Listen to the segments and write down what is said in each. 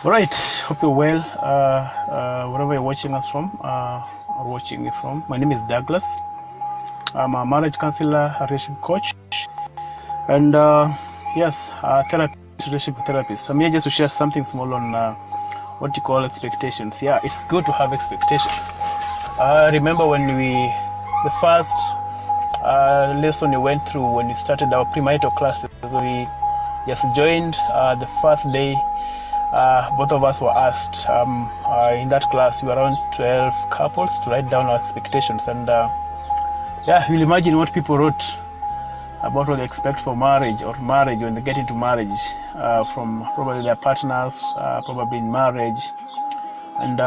All right, hope you're well. Wherever you're watching us from, or watching me from, my name is Douglas. I'm a marriage counselor, a relationship coach, and yes, a relationship therapist. I'm here just to share something small on what you call expectations. Yeah, it's good to have expectations. Remember when the first lesson we went through when we started our premarital classes, we just joined the first day. Both of us were asked in that class, we were around 12 couples to write down our expectations. And yeah, you'll imagine what people wrote about what they expect for marriage when they get into marriage from probably their partners, probably in marriage. And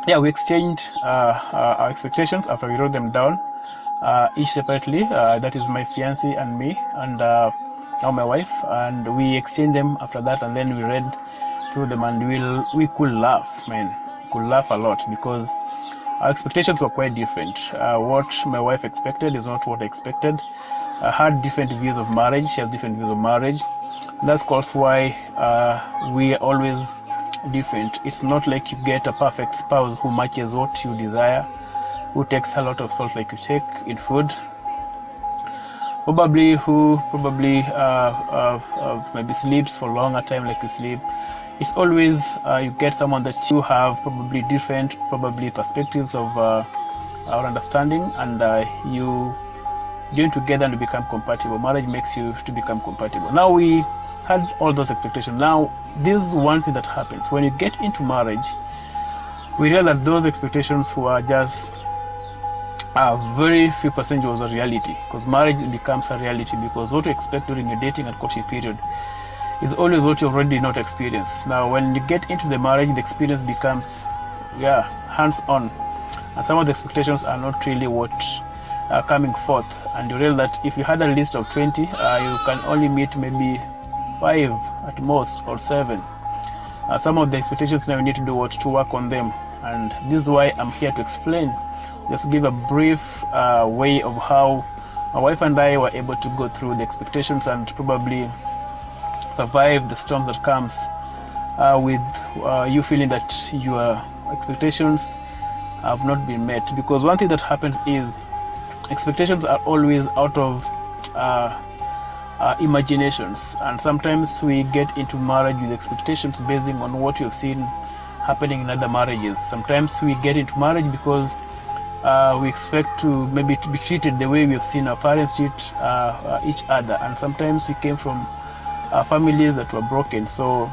yeah, we exchanged our expectations after we wrote them down, each separately. That is my fiancé and me, and now my wife, and we exchanged them after that, and then we read through them, and we could laugh, man. We could laugh a lot because our expectations were quite different. What my wife expected is not what I expected. I had different views of marriage. She has different views of marriage. And that's of course why we are always different. It's not like you get a perfect spouse who matches what you desire, who takes a lot of salt like you take in food, who maybe sleeps for a longer time like you sleep. It's always you get someone that you have probably different perspectives of our understanding, and you join together and become compatible. Marriage makes you to become compatible. Now we had all those expectations. Now this is one thing that happens when you get into marriage. We realize that those expectations were just very few percentage was a reality, because marriage becomes a reality because what you expect during your dating and courtship period is always what you already not experienced. Now when you get into the marriage, the experience becomes hands-on, and some of the expectations are not really what are coming forth, and you realize that if you had a list of 20, you can only meet maybe 5 at most, or 7. Some of the expectations now you need to do to work on them, and this is why I'm here to explain, just to give a brief way of how my wife and I were able to go through the expectations and probably survive the storm that comes with you feeling that your expectations have not been met. Because one thing that happens is expectations are always out of imaginations, and sometimes we get into marriage with expectations basing on what you've seen happening in other marriages. Sometimes we get into marriage because we expect to maybe to be treated the way we've seen our parents treat each other, and sometimes we came from families that were broken. So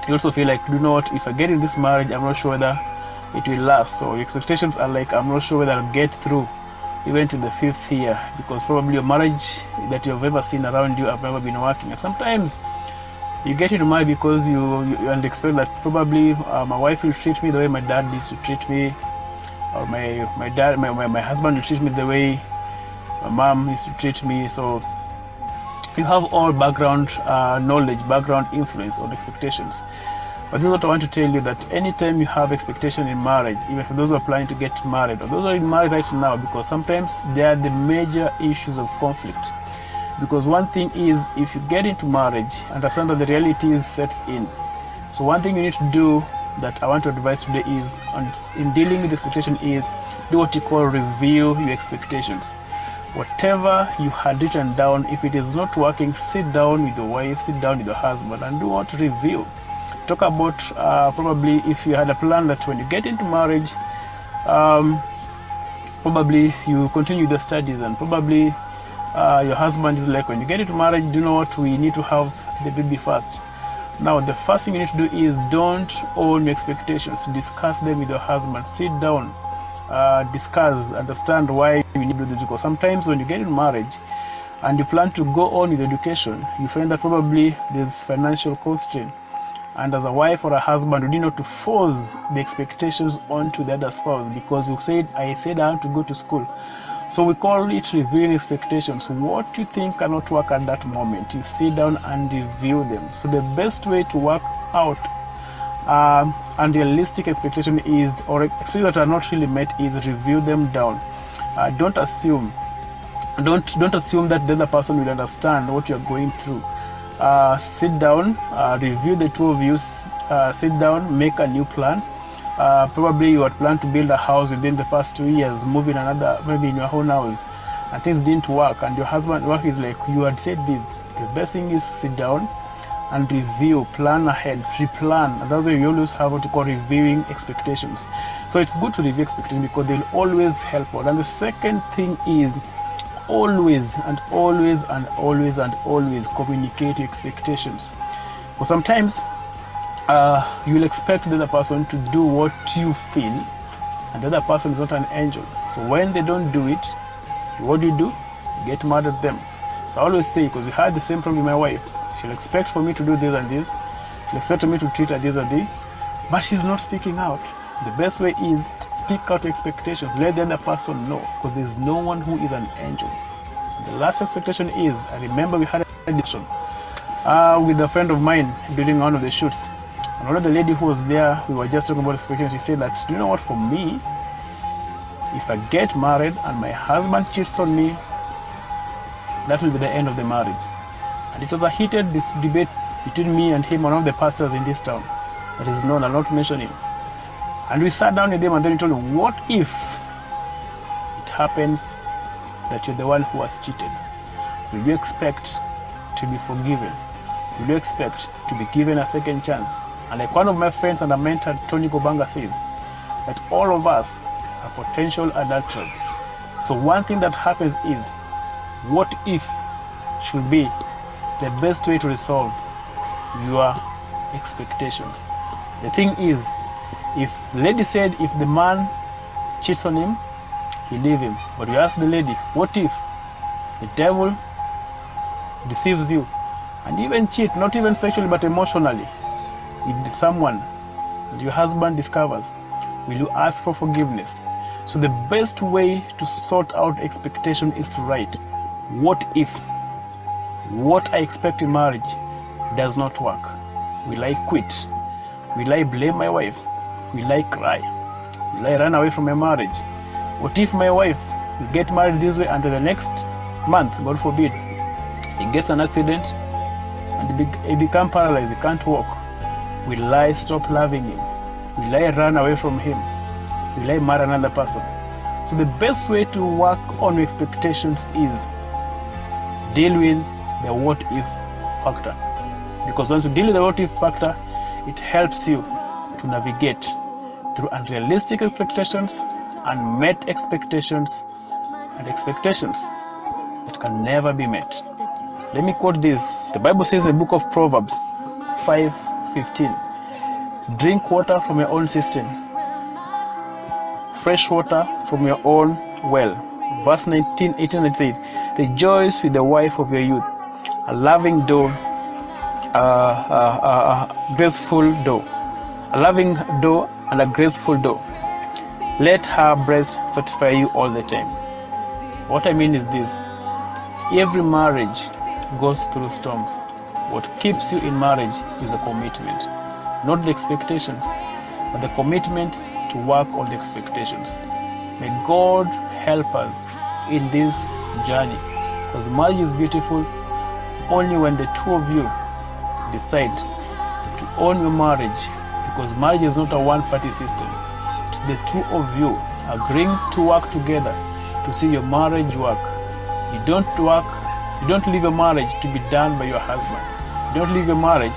you also feel like, you know what, if I get in this marriage, I'm not sure whether it will last. So your expectations are like, I'm not sure whether I'll get through even to the 5th year, because probably your marriage that you've ever seen around you have never been working. And sometimes you get into marriage because you expect that probably my wife will treat me the way my dad used to treat me, or my husband will treat me the way my mom used to treat me. So you have all background knowledge, background influence on expectations. But this is what I want to tell you, that anytime you have expectation in marriage, even for those who are planning to get married or those who are married right now, because sometimes they are the major issues of conflict. Because one thing is, if you get into marriage, understand that the realities sets in. So one thing you need to do that I want to advise today is, in dealing with expectation, is do what you call review your expectations. Whatever you had written down, if it is not working, sit down with your wife, sit down with your husband, and do what? Review. Talk about probably if you had a plan that when you get into marriage, probably you continue the studies, and probably your husband is like, when you get into marriage, do you know what, we need to have the baby first. Now the first thing you need to do is don't own your expectations. Discuss them with your husband. Sit down, discuss, understand why you need to do this. Because sometimes when you get in marriage and you plan to go on with education, you find that probably there's financial constraint, and as a wife or a husband, you need not to force the expectations onto the other spouse, because I said I want to go to school. So we call it reviewing expectations. What you think cannot work at that moment, you sit down and review them. So the best way to work out unrealistic expectation is, or expectations that are not really met, is review them down. Don't assume that the other person will understand what you're going through. sit down, review the two of you, sit down, make a new plan. Probably you had planned to build a house within the first 2 years, move in another, maybe in your own house, and things didn't work, and your husband work is like, you had said this. The best thing is sit down and review, plan ahead, pre-plan. And that's why you always have what you call reviewing expectations. So it's good to review expectations because they'll always help out. And the second thing is always and always and always and always communicate your expectations. Because sometimes you'll expect the other person to do what you feel, and the other person is not an angel. So when they don't do it, what do? You get mad at them. So I always say, because we had the same problem with my wife, she'll expect for me to do this and this, she'll expect me to treat her this and this, but she's not speaking out. The best way is speak out expectations, let the other person know, because there's no one who is an angel. The last expectation is, I remember we had a discussion with a friend of mine during one of the shoots, and one of the lady who was there, we were just talking about expectations. She said that, you know what, for me, if I get married and my husband cheats on me, that will be the end of the marriage. And it was a heated debate between me and him, one of the pastors in this town that is known, I'll not mention him. And we sat down with him and then he told me, what if it happens that you're the one who was cheated? Will you expect to be forgiven? Will you expect to be given a second chance? And like one of my friends and a mentor, Tony Gobanga, says, that all of us are potential adulterers. So one thing that happens is, what if should be the best way to resolve your expectations. The thing is, if the lady said if the man cheats on him, he leave him. But you ask the lady, what if the devil deceives you and even cheat, not even sexually but emotionally, with someone, and your husband discovers, will you ask for forgiveness? So the best way to sort out expectation is to write, what if what I expect in marriage does not work? Will I quit? Will I blame my wife? Will I cry? Will I run away from my marriage? What if my wife will get married this way and the next month, God forbid, he gets an accident and he becomes paralyzed, he can't walk? Will I stop loving him? Will I run away from him? Will I marry another person? So the best way to work on your expectations is deal with the what if factor. Because once you deal with the what if factor, it helps you to navigate through unrealistic expectations, unmet expectations, and expectations that can never be met. Let me quote this. The Bible says in the book of Proverbs 5:15, drink water from your own cistern, fresh water from your own well. Verse 18 it says, rejoice with the wife of your youth, a loving doe, graceful doe, a loving doe and a graceful doe. Let her breast satisfy you all the time. What I mean is this: every marriage goes through storms. What keeps you in marriage is the commitment, not the expectations, but the commitment to work on the expectations. May God help us in this journey, because marriage is beautiful only when the two of you decide to own your marriage, because marriage is not a one-party system. It's the two of you agreeing to work together to see your marriage work. You don't leave your marriage to be done by your husband. You don't leave your marriage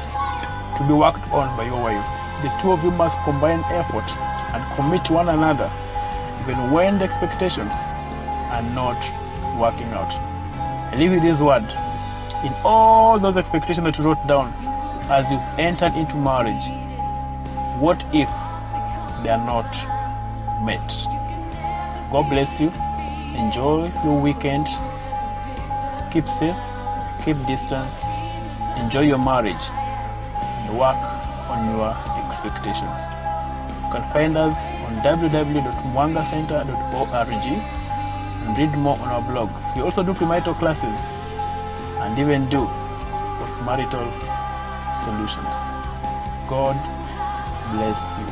to be worked on by your wife. The two of you must combine effort and commit to one another, even when the expectations are not working out. I leave you this word. In all those expectations that you wrote down as you entered into marriage, what if they are not met? God bless you. Enjoy your weekend. Keep safe, keep distance, enjoy your marriage, and work on your expectations. You can find us on www.mwangaCenter.org and read more on our blogs. We also do premarital classes and even do postmarital solutions. God bless you.